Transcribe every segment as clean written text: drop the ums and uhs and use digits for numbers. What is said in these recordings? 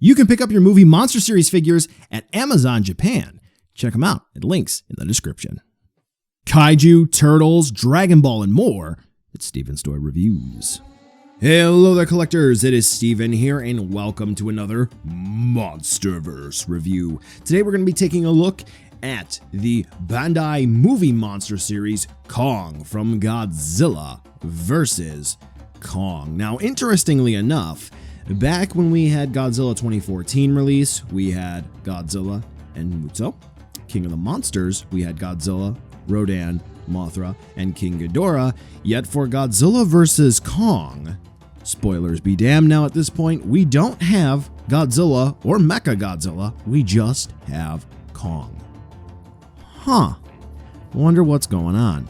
You can pick up your movie Monster Series figures at Amazon Japan. Check them out at links in the description. Kaiju, turtles, Dragon Ball, and more. It's Steven's Toy Reviews. Hello there, collectors. It is Steven here, and welcome to another Monsterverse review. Today we're going to be taking a look at the Bandai movie monster series Kong from Godzilla vs. Kong. Now, interestingly enough, back when we had Godzilla 2014 release, we had Godzilla and Mutsu. King of the Monsters, we had Godzilla, Rodan, Mothra, and King Ghidorah. Yet for Godzilla vs. Kong, spoilers be damned, now at this point, we don't have Godzilla or Mecha Godzilla, we just have Kong. Wonder what's going on.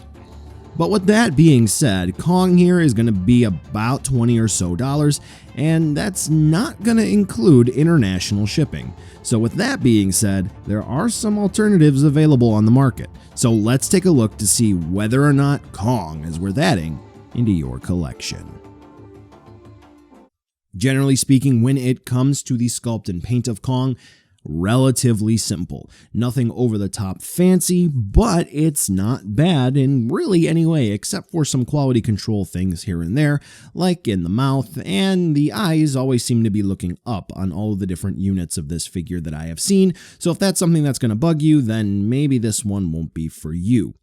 But with that being said, Kong here is going to be about $20 or so, and that's not going to include international shipping. So with that being said, there are some alternatives available on the market. So let's take a look to see whether or not Kong is worth adding into your collection. Generally speaking, when it comes to the sculpt and paint of Kong, relatively simple. Nothing over the top fancy, but it's not bad in really any way, except for some quality control things here and there, like in the mouth, and the eyes always seem to be looking up on all of the different units of this figure that I have seen. So if that's something that's going to bug you, then maybe this one won't be for you.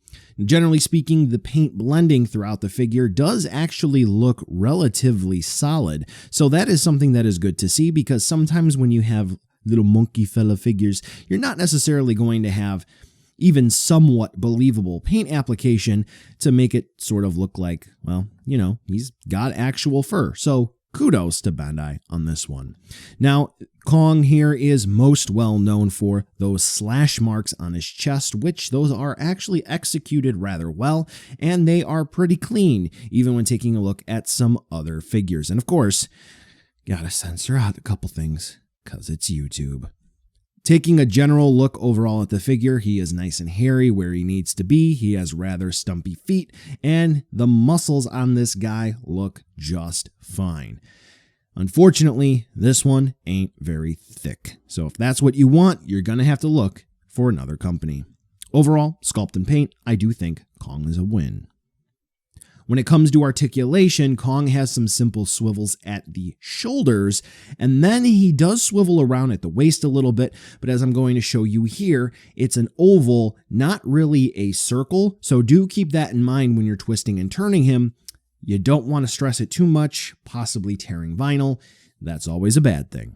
Generally speaking, the paint blending throughout the figure does actually look relatively solid. So that is something that is good to see, because sometimes when you have little monkey fella figures, you're not necessarily going to have even somewhat believable paint application to make it sort of look like, well, you know, he's got actual fur. So kudos to Bandai on this one. Now, Kong here is most well known for those slash marks on his chest, which those are actually executed rather well, and they are pretty clean, even when taking a look at some other figures. And of course, gotta censor out a couple things, because it's YouTube. Taking a general look overall at the figure, he is nice and hairy where he needs to be. He has rather stumpy feet, and the muscles on this guy look just fine. Unfortunately, this one ain't very thick. So if that's what you want, you're going to have to look for another company. Overall, sculpt and paint, I do think Kong is a win. When it comes to articulation, Kong has some simple swivels at the shoulders, and then he does swivel around at the waist a little bit, but as I'm going to show you here, it's an oval, not really a circle, so do keep that in mind when you're twisting and turning him. You don't want to stress it too much, possibly tearing vinyl. That's always a bad thing.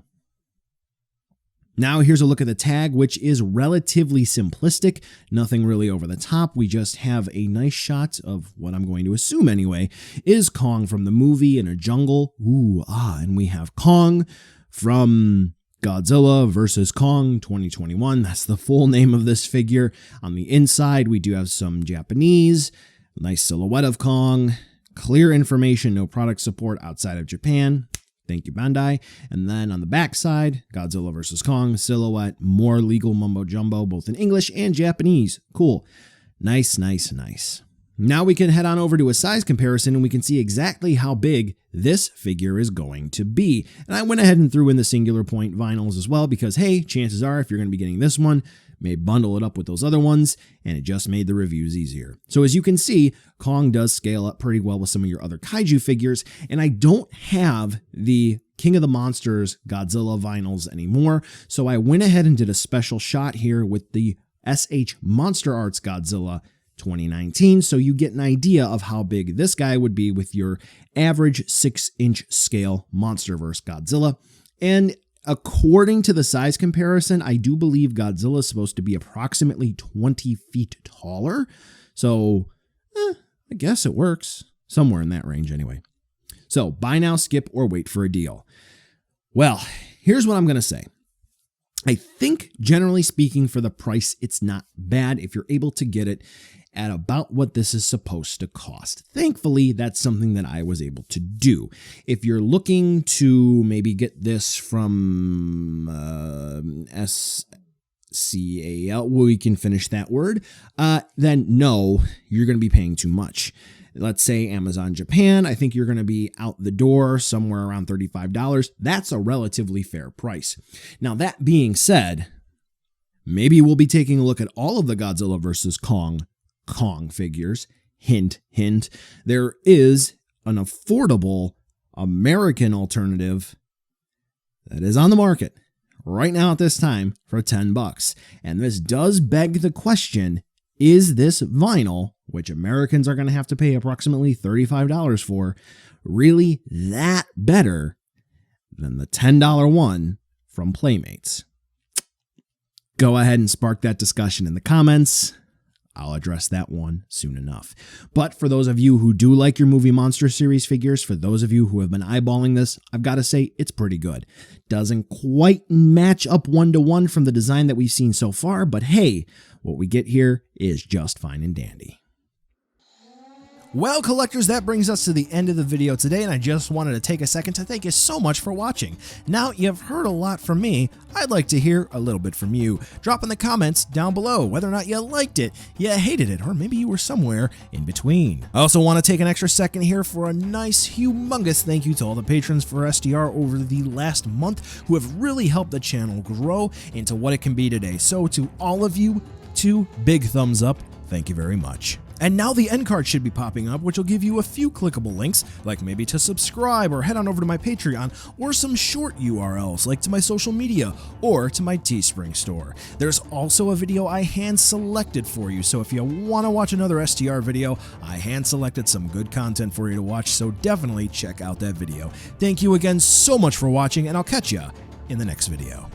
Now here's a look at the tag, which is relatively simplistic, nothing really over the top. We just have a nice shot of what I'm going to assume anyway is Kong from the movie in a jungle. And we have Kong from Godzilla vs. Kong 2021. That's the full name of this figure. On the inside, we do have some Japanese, nice silhouette of Kong, clear information, no product support outside of Japan. Thank you, Bandai. And then on the back side, Godzilla vs. Kong, silhouette, more legal mumbo jumbo, both in English and Japanese. Cool. Nice, nice, nice. Now we can head on over to a size comparison, and we can see exactly how big this figure is going to be. And I went ahead and threw in the singular point vinyls as well, because hey, chances are if you're going to be getting this one, may bundle it up with those other ones, and it just made the reviews easier. So as you can see, Kong does scale up pretty well with some of your other kaiju figures, and I don't have the King of the Monsters Godzilla vinyls anymore, so I went ahead and did a special shot here with the SH Monster Arts Godzilla 2019, so you get an idea of how big this guy would be with your average 6-inch scale Monsterverse Godzilla. And according to the size comparison, I do believe Godzilla is supposed to be approximately 20 feet taller. So, I guess it works. Somewhere in that range anyway. So, buy now, skip, or wait for a deal. Well, here's what I'm going to say. I think, generally speaking, for the price, it's not bad if you're able to get it at about what this is supposed to cost. Thankfully, that's something that I was able to do. If you're looking to maybe get this from SCAL, we can finish that word, then no, you're going to be paying too much. let's say Amazon Japan, I think you're going to be out the door somewhere around $35. That's a relatively fair price. Now, that being said, maybe we'll be taking a look at all of the Godzilla vs. Kong figures. Hint, hint. There is an affordable American alternative that is on the market right now at this time for $10. And this does beg the question, is this vinyl, which Americans are going to have to pay approximately $35 for, really that better than the $10 one from Playmates? Go ahead and spark that discussion in the comments. I'll address that one soon enough. But for those of you who do like your Movie Monster series figures, for those of you who have been eyeballing this, I've got to say it's pretty good. Doesn't quite match up one-to-one from the design that we've seen so far, but hey, what we get here is just fine and dandy. Well, collectors, that brings us to the end of the video today, and I just wanted to take a second to thank you so much for watching. Now, you've heard a lot from me. I'd like to hear a little bit from you. Drop in the comments down below whether or not you liked it, you hated it, or maybe you were somewhere in between. I also want to take an extra second here for a nice, humongous thank you to all the patrons for SDR over the last month who have really helped the channel grow into what it can be today. So to all of you, 2 big thumbs up. Thank you very much. And now the end card should be popping up, which will give you a few clickable links, like maybe to subscribe or head on over to my Patreon, or some short URLs like to my social media or to my Teespring store. There's also a video I hand selected for you, so if you want to watch another STR video, I hand selected some good content for you to watch, so definitely check out that video. Thank you again so much for watching, and I'll catch ya in the next video.